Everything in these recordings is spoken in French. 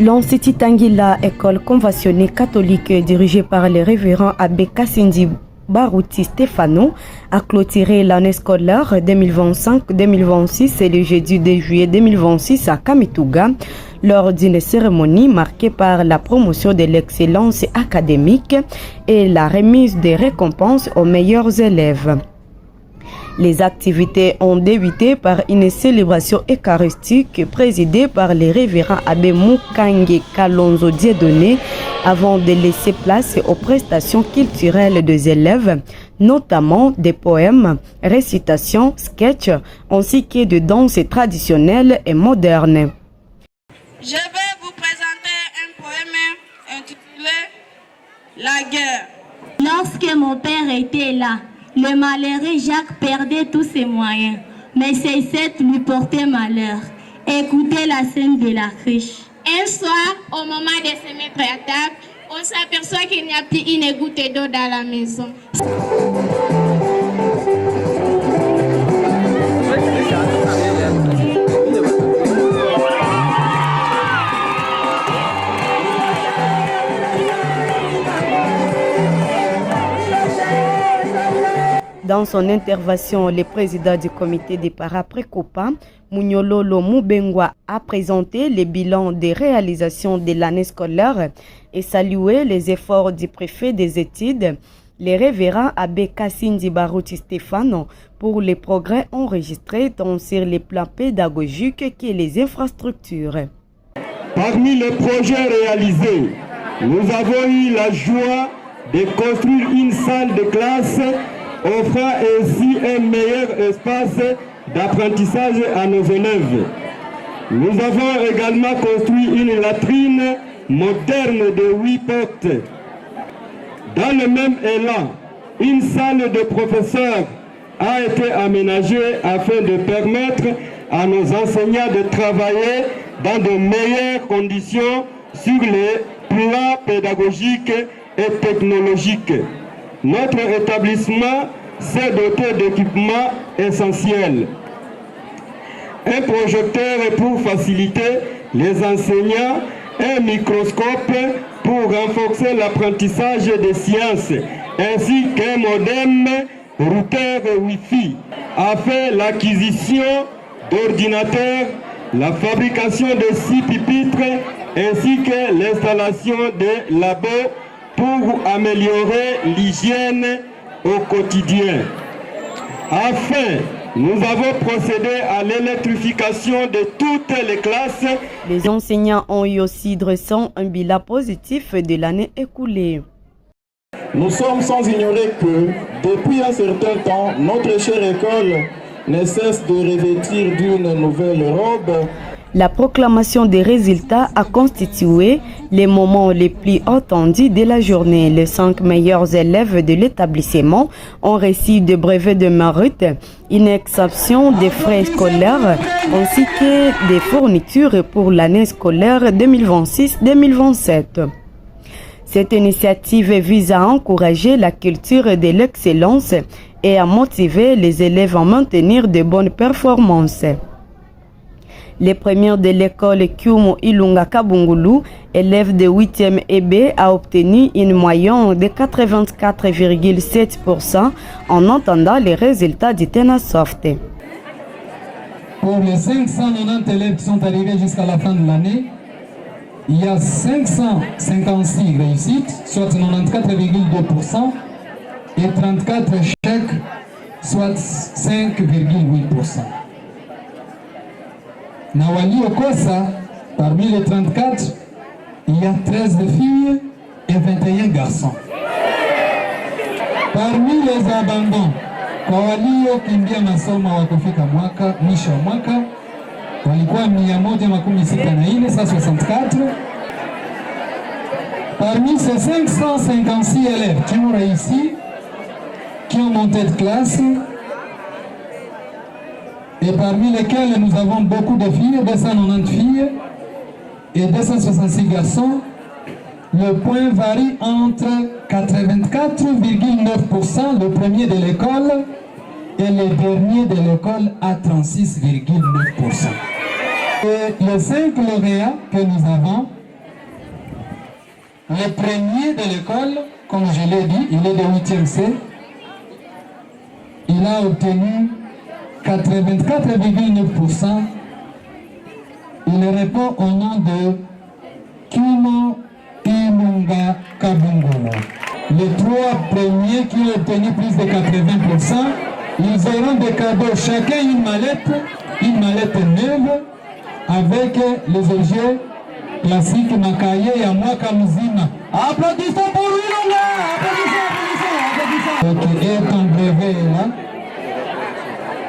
L'Institut Tanguila, école conventionnée catholique dirigée par le révérend Abbé Kassindi Barouti Stefano, a clôturé l'année scolaire 2025-2026 le jeudi 2 juillet 2026 à Kamituga lors d'une cérémonie marquée par la promotion de l'excellence académique et la remise des récompenses aux meilleurs élèves. Les activités ont débuté par une célébration eucharistique présidée par le révérend Abbé Mukange Kalonzo Dieudonné avant de laisser place aux prestations culturelles des élèves, notamment des poèmes, récitations, sketchs, ainsi que de danses traditionnelles et modernes. Je vais vous présenter un poème intitulé « La guerre ». Lorsque mon père était là, le malheureux Jacques perdait tous ses moyens, mais ses sept lui portaient malheur. Écoutez la scène de la cruche. Un soir, au moment de se mettre à table, on s'aperçoit qu'il n'y a plus une goutte d'eau dans la maison. Dans son intervention, le président du comité des paraprécopa, Munyololo Mubengwa, a présenté le bilan des réalisations de l'année scolaire et salué les efforts du préfet des études, le révérend Abbé Kassindi Barouti Stefano, pour les progrès enregistrés tant sur les plans pédagogiques que les infrastructures. Parmi les projets réalisés, nous avons eu la joie de construire une salle de classe offrant ainsi un meilleur espace d'apprentissage à nos élèves. Nous avons également construit une latrine moderne de 8 portes. Dans le même élan, une salle de professeurs a été aménagée afin de permettre à nos enseignants de travailler dans de meilleures conditions sur les plans pédagogiques et technologiques. Notre établissement s'est doté d'équipements essentiels. Un projecteur pour faciliter les enseignants, un microscope pour renforcer l'apprentissage des sciences, ainsi qu'un modem routeur Wi-Fi, a fait l'acquisition d'ordinateurs, la fabrication de 6 pupitres, ainsi que l'installation de labos pour améliorer l'hygiène au quotidien. Enfin, nous avons procédé à l'électrification de toutes les classes. Les enseignants ont eu aussi dressé un bilan positif de l'année écoulée. Nous sommes sans ignorer que, depuis un certain temps, notre chère école ne cesse de revêtir d'une nouvelle robe. La proclamation des résultats a constitué les moments les plus attendus de la journée. Les 5 meilleurs élèves de l'établissement ont reçu des brevets de mérite, une exemption des frais scolaires ainsi que des fournitures pour l'année scolaire 2026-2027. Cette initiative vise à encourager la culture de l'excellence et à motiver les élèves à maintenir de bonnes performances. Les premiers de l'école Kyumo Ilunga Kabungulu, élève de 8e EB, a obtenu une moyenne de 84,7% en entendant les résultats du Tenasoft. Pour les 590 élèves qui sont arrivés jusqu'à la fin de l'année, il y a 556 réussites, soit 94,2%, et 34 échecs, soit 5,8%. Nawali Okosa, parmi les 34, il y a 13 filles et 21 garçons. Parmi les abandons, kwa waliokimbia masomo wakufika mwisho wa mwaka walikuwa 164, ça 64. Parmi ces 556 élèves qui ont réussi, qui ont monté de classe, et parmi lesquels nous avons beaucoup de filles, 290 filles et 266 garçons, le point varie entre 84,9%, le premier de l'école, et le dernier de l'école à 36,9%. Et les 5 lauréats que nous avons, Le premier de l'école, comme je l'ai dit, il est de 8e C. Il a obtenu 84,9%. Il répond au nom de Kimo Imunga Kabungono. Les 3 premiers qui ont obtenu plus de 80%, ils auront des cadeaux, chacun une mallette neuve avec les objets classiques Makaye et Amwaka Muzima. Applaudissons pour Ilunga! Applaudissons! Et ton brevet est là.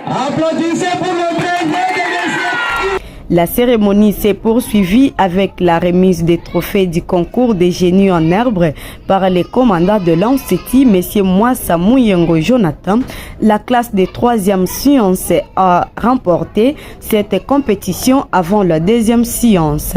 Applaudissez pour le brevet de monsieur! La cérémonie s'est poursuivie avec la remise des trophées du concours des génies en herbe par les commandants de l'Anseti, M. Mwassa Mouyengo Jonathan. La classe de 3e sciences a remporté cette compétition avant la 2e science.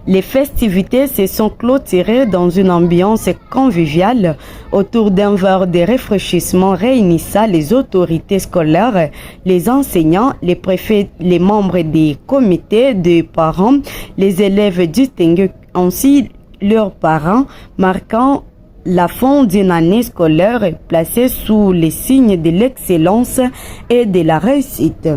Les festivités se sont clôturées dans une ambiance conviviale autour d'un verre de rafraîchissement réunissant les autorités scolaires, les enseignants, les préfets, les membres des comités de parents, les élèves du Tengue, ainsi leurs parents, marquant la fin d'une année scolaire placée sous les signes de l'excellence et de la réussite.